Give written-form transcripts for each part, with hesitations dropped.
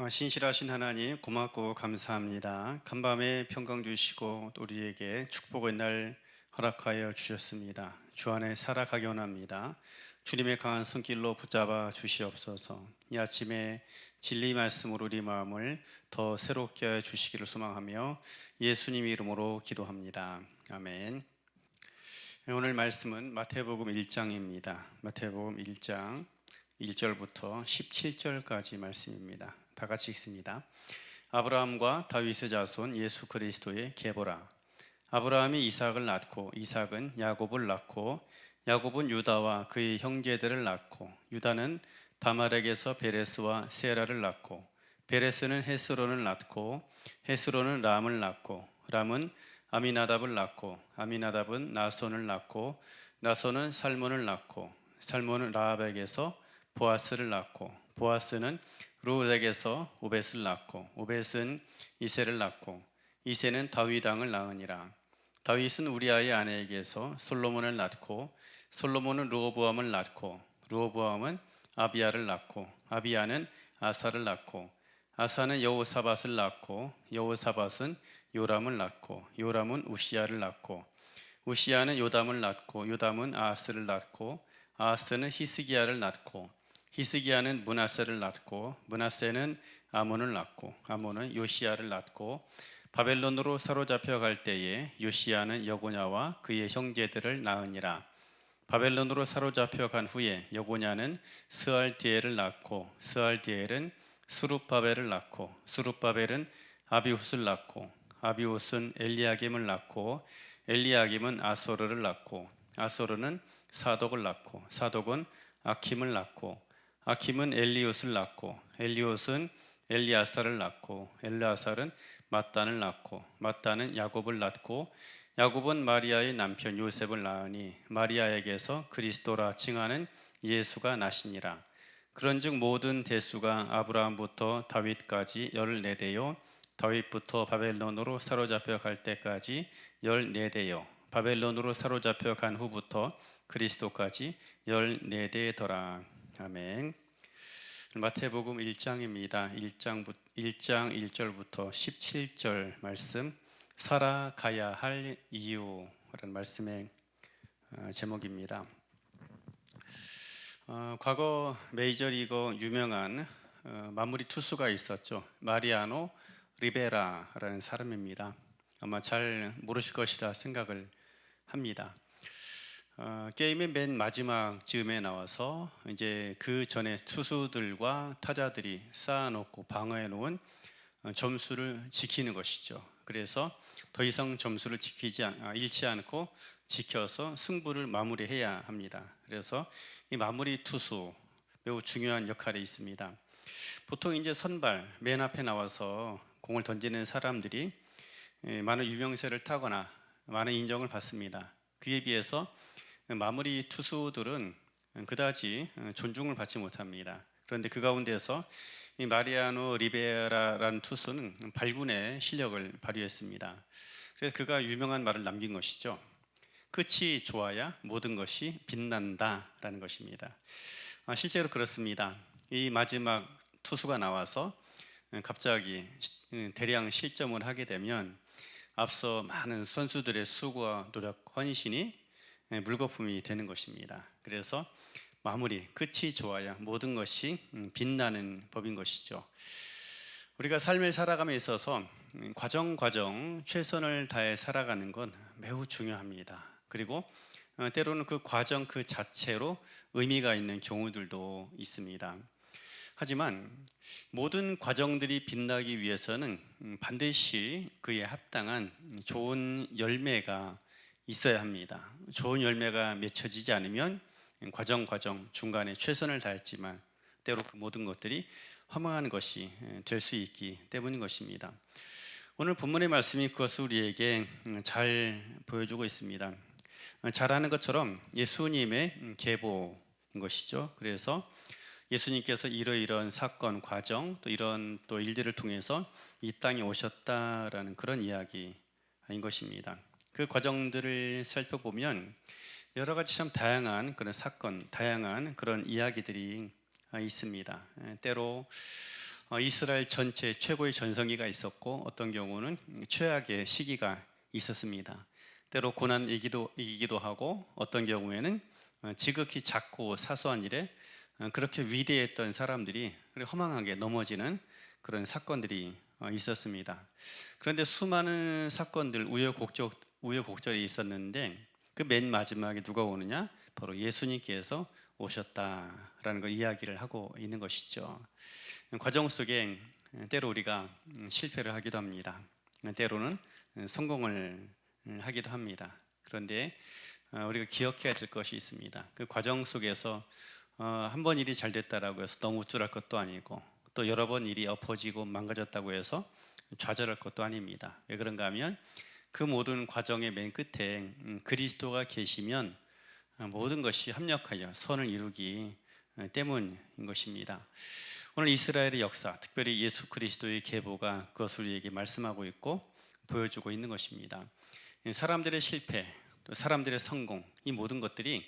신실하신 하나님 고맙고 감사합니다. 간밤에 평강 주시고 또 우리에게 축복의 날 허락하여 주셨습니다. 주 안에 살아가기 원합니다. 주님의 강한 손길로 붙잡아 주시옵소서. 이 아침에 진리 말씀으로 우리 마음을 더 새롭게 해 주시기를 소망하며 예수님 이름으로 기도합니다. 아멘. 오늘 말씀은 마태복음 1장입니다. 마태복음 1장 1절부터 17절까지 말씀입니다. 다 같이 읽습니다. 아브라함과 다윗의 자손 예수 그리스도의 계보라. 아브라함이 이삭을 낳고 이삭은 야곱을 낳고 야곱은 유다와 그의 형제들을 낳고 유다는 다말에게서 베레스와 세라를 낳고 베레스는 헤스론을 낳고 헤스론은 람을 낳고 람은 아미나답을 낳고 아미나답은 나손을 낳고 나손은 살몬을 낳고 살몬은 라합에게서 보아스를 낳고 보아스는 루렉에서 오벳을 낳고 오벳은 이새를 낳고 이새는 다윗 왕을 낳으니라. 다윗은 우리아의 아내에게서 솔로몬을 낳고 솔로몬은 르호보암을 낳고 르호보암은 아비야를 낳고 아비야는 아사를 낳고 아사는 여호사밧을 낳고 여호사밧은 요람을 낳고 요람은 우시야를 낳고 우시야는 요담을 낳고 요담은 아하스를 낳고 아하스는 히스기야를 낳고 히스기야는 므낫세를 낳고 므낫세는 아몬을 낳고 아몬은 요시야를 낳고 바벨론으로 사로잡혀 갈 때에 요시야는 여고냐와 그의 형제들을 낳으니라. 바벨론으로 사로잡혀 간 후에 여고냐는 스알디엘을 낳고 스알디엘은 스룹바벨을 낳고 스룹바벨은 아비훗을 낳고 아비훗은 엘리야김을 낳고 엘리야김은 아소르를 낳고 아소르는 사독을 낳고 사독은 아킴을 낳고 아킴은 엘리웃을 낳고 엘리웃은 엘리아사를 낳고 엘리아사는 mat단을 낳고 mat단은 야곱을 낳고 야곱은 마리아의 남편 요셉을 낳으니 마리아에게서 그리스도라 칭하는 예수가 나시니라. 그런즉 모든 대수가 아브라함부터 다윗까지 14대요 다윗부터 바벨론으로 사로잡혀 갈 때까지 14대요 바벨론으로 사로잡혀 간 후부터 그리스도까지 14대더라. 아멘. 마태복음 1장입니다. 1장 1절부터 17절 말씀, 살아가야 할 이유라는 말씀의 제목입니다. 과거 메이저리거 유명한 마무리 투수가 있었죠. 마리아노 리베라라는 사람입니다. 아마 잘 모르실 것이라 생각을 합니다. 게임의 맨 마지막 즈음에 나와서 이제 그 전에 투수들과 타자들이 쌓아놓고 방어해 놓은 점수를 지키는 것이죠. 그래서 더 이상 점수를 잃지 않고 지켜서 승부를 마무리해야 합니다. 그래서 이 마무리 투수 매우 중요한 역할이 있습니다. 보통 이제 선발 맨 앞에 나와서 공을 던지는 사람들이 많은 유명세를 타거나 많은 인정을 받습니다. 그에 비해서 마무리 투수들은 그다지 존중을 받지 못합니다. 그런데 그 가운데서 이 마리아노 리베라라는 투수는 발군의 실력을 발휘했습니다. 그래서 그가 유명한 말을 남긴 것이죠. 끝이 좋아야 모든 것이 빛난다라는 것입니다. 실제로 그렇습니다. 이 마지막 투수가 나와서 갑자기 대량 실점을 하게 되면 앞서 많은 선수들의 수고와 노력, 헌신이 물거품이 되는 것입니다. 그래서 마무리, 끝이 좋아야 모든 것이 빛나는 법인 것이죠. 우리가 삶을 살아감에 있어서 과정 최선을 다해 살아가는 건 매우 중요합니다. 그리고 때로는 그 과정 그 자체로 의미가 있는 경우들도 있습니다. 하지만 모든 과정들이 빛나기 위해서는 반드시 그에 합당한 좋은 열매가 있어야 합니다. 좋은 열매가 맺혀지지 않으면 과정 중간에 최선을 다했지만 때로 그 모든 것들이 허망한 것이 될 수 있기 때문인 것입니다. 오늘 본문의 말씀이 그것을 우리에게 잘 보여주고 있습니다. 잘 아는 것처럼 예수님의 계보인 것이죠. 그래서 예수님께서 이러이러한 사건, 과정, 또 이런 또 일들을 통해서 이 땅에 오셨다라는 그런 이야기인 것입니다. 그 과정들을 살펴보면 여러 가지 참 다양한 그런 사건, 다양한 그런 이야기들이 있습니다. 때로 이스라엘 전체 최고의 전성기가 있었고 어떤 경우는 최악의 시기가 있었습니다. 때로 고난 이기기도 하고 어떤 경우에는 지극히 작고 사소한 일에 그렇게 위대했던 사람들이 허망하게 넘어지는 그런 사건들이 있었습니다. 그런데 수많은 사건들 우여곡절이 있었는데 그 맨 마지막에 누가 오느냐? 바로 예수님께서 오셨다라는 걸 이야기를 하고 있는 것이죠. 과정 속에 때로 우리가 실패를 하기도 합니다. 때로는 성공을 하기도 합니다. 그런데 우리가 기억해야 될 것이 있습니다. 그 과정 속에서 한 번 일이 잘 됐다라고 해서 너무 우쭐할 것도 아니고 또 여러 번 일이 엎어지고 망가졌다고 해서 좌절할 것도 아닙니다. 왜 그런가 하면 그 모든 과정의 맨 끝에 그리스도가 계시면 모든 것이 합력하여 선을 이루기 때문인 것입니다. 오늘 이스라엘의 역사, 특별히 예수 그리스도의 계보가 그것을 우리에게 말씀하고 있고 보여주고 있는 것입니다. 사람들의 실패, 또 사람들의 성공, 이 모든 것들이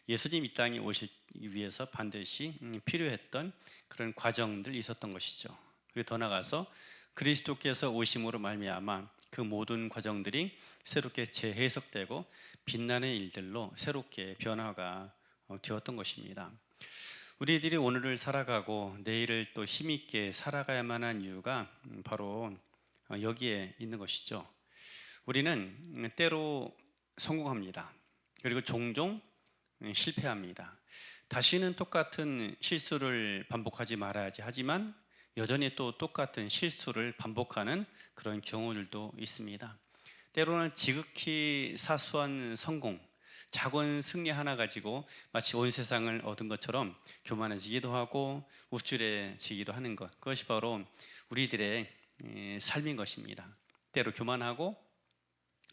예수님 이 땅에 오시기 위해서 반드시 필요했던 그런 과정들이 있었던 것이죠. 그리고 더 나아가서 그리스도께서 오심으로 말미암아 그 모든 과정들이 새롭게 재해석되고 빛나는 일들로 새롭게 변화가 되었던 것입니다. 우리들이 오늘을 살아가고 내일을 또 힘있게 살아가야만 한 이유가 바로 여기에 있는 것이죠. 우리는 때로 성공합니다. 그리고 종종 실패합니다. 다시는 똑같은 실수를 반복하지 말아야지 하지만 여전히 또 똑같은 실수를 반복하는 그런 경우들도 있습니다. 때로는 지극히 사소한 성공, 작은 승리 하나 가지고 마치 온 세상을 얻은 것처럼 교만해지기도 하고 우쭐해지기도 하는 것, 그것이 바로 우리들의 삶인 것입니다. 때로 교만하고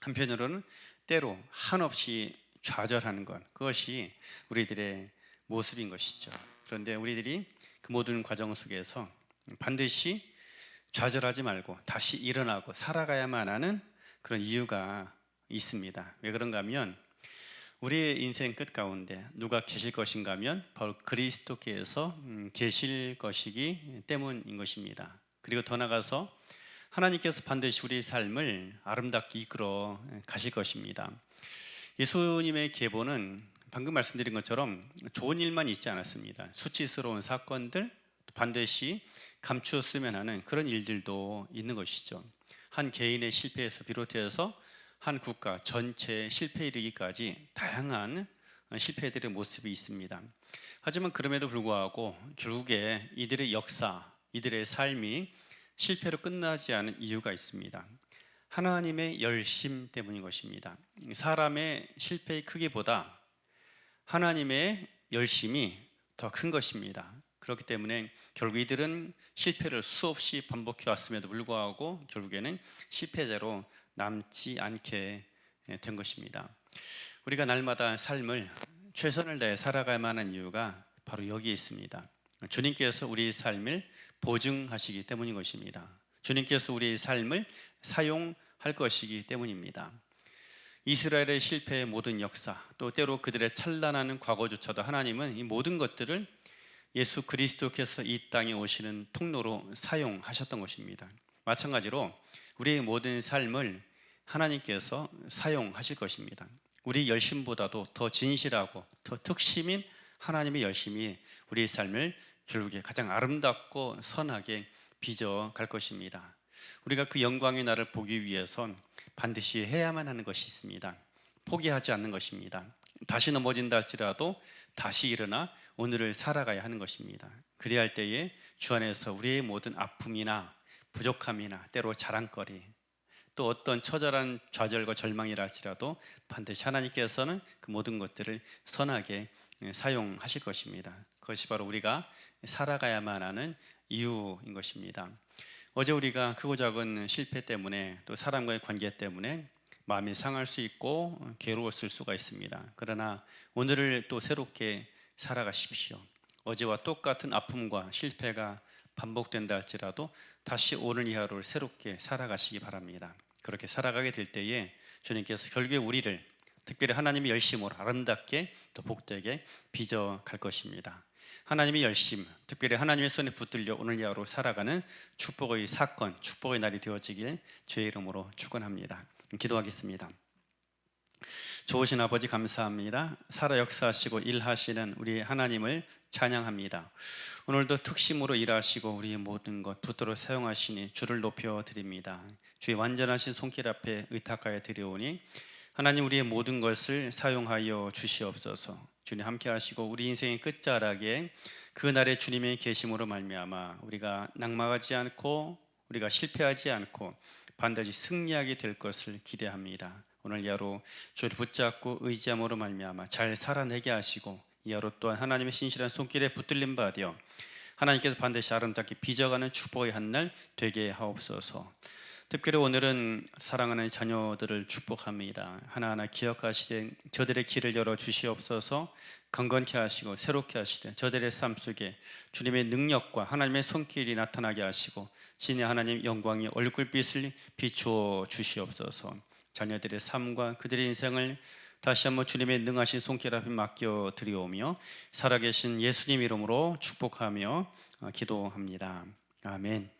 한편으로는 때로 한없이 좌절하는 것, 그것이 우리들의 모습인 것이죠. 그런데 우리들이 그 모든 과정 속에서 반드시 좌절하지 말고 다시 일어나고 살아가야만 하는 그런 이유가 있습니다. 왜 그런가 하면 우리의 인생 끝 가운데 누가 계실 것인가 하면 바로 그리스도께서 계실 것이기 때문인 것입니다. 그리고 더 나아가서 하나님께서 반드시 우리의 삶을 아름답게 이끌어 가실 것입니다. 예수님의 계보는 방금 말씀드린 것처럼 좋은 일만 있지 않았습니다. 수치스러운 사건들, 반드시 감추었으면 하는 그런 일들도 있는 것이죠. 한 개인의 실패에서 비롯해서 한 국가 전체의 실패에 이르기까지 다양한 실패들의 모습이 있습니다. 하지만 그럼에도 불구하고 결국에 이들의 역사, 이들의 삶이 실패로 끝나지 않은 이유가 있습니다. 하나님의 열심 때문인 것입니다. 사람의 실패의 크기보다 하나님의 열심이 더 큰 것입니다. 그렇기 때문에 결국 이들은 실패를 수없이 반복해 왔음에도 불구하고 결국에는 실패자로 남지 않게 된 것입니다. 우리가 날마다 삶을 최선을 다해 살아가야만 하는 이유가 바로 여기에 있습니다. 주님께서 우리의 삶을 보증하시기 때문인 것입니다. 주님께서 우리의 삶을 사용할 것이기 때문입니다. 이스라엘의 실패의 모든 역사, 또 때로 그들의 찬란한 과거조차도 하나님은 이 모든 것들을 예수 그리스도께서 이 땅에 오시는 통로로 사용하셨던 것입니다. 마찬가지로 우리의 모든 삶을 하나님께서 사용하실 것입니다. 우리 열심보다도 더 진실하고 더 특심인 하나님의 열심이 우리의 삶을 결국에 가장 아름답고 선하게 빚어갈 것입니다. 우리가 그 영광의 날을 보기 위해선 반드시 해야만 하는 것이 있습니다. 포기하지 않는 것입니다. 다시 넘어진다 할지라도 다시 일어나 오늘을 살아가야 하는 것입니다. 그리할 때에 주 안에서 우리의 모든 아픔이나 부족함이나 때로 자랑거리, 또 어떤 처절한 좌절과 절망이라 할지라도 반드시 하나님께서는 그 모든 것들을 선하게 사용하실 것입니다. 그것이 바로 우리가 살아가야만 하는 이유인 것입니다. 어제 우리가 크고 작은 실패 때문에 또 사람과의 관계 때문에 마음이 상할 수 있고 괴로웠을 수가 있습니다. 그러나 오늘을 또 새롭게 살아가십시오. 어제와 똑같은 아픔과 실패가 반복된다 할지라도 다시 오늘 이 하루를 새롭게 살아가시기 바랍니다. 그렇게 살아가게 될 때에 주님께서 결국에 우리를 특별히 하나님의 열심으로 아름답게 또 복되게 빚어갈 것입니다. 하나님의 열심, 특별히 하나님의 손에 붙들려 오늘 하루 살아가는 축복의 사건, 축복의 날이 되어지길 주의 이름으로 축원합니다. 기도하겠습니다. 좋으신 아버지 감사합니다. 살아 역사하시고 일하시는 우리 하나님을 찬양합니다. 오늘도 특심으로 일하시고 우리의 모든 것 붙들어 사용하시니 주를 높여 드립니다. 주의 완전하신 손길 앞에 의탁하여 드리오니 하나님 우리의 모든 것을 사용하여 주시옵소서. 주님 함께 하시고 우리 인생의 끝자락에 그날의 주님의 계심으로 말미암아 우리가 낙망하지 않고 우리가 실패하지 않고 반드시 승리하게 될 것을 기대합니다. 오늘 야로 주를 붙잡고 의지함으로 말미암아 잘 살아내게 하시고 이 하루 또한 하나님의 신실한 손길에 붙들림 받아 하나님께서 반드시 아름답게 빚어가는 축복의 한 날 되게 하옵소서. 특별히 오늘은 사랑하는 자녀들을 축복합니다. 하나하나 기억하시되 저들의 길을 열어 주시옵소서. 강건케 하시고 새롭게 하시되 저들의 삶 속에 주님의 능력과 하나님의 손길이 나타나게 하시고 진의 하나님 영광의 얼굴빛을 비추어 주시옵소서. 자녀들의 삶과 그들의 인생을 다시 한번 주님의 능하신 손길 앞에 맡겨 드리오며 살아계신 예수님 이름으로 축복하며 기도합니다. 아멘.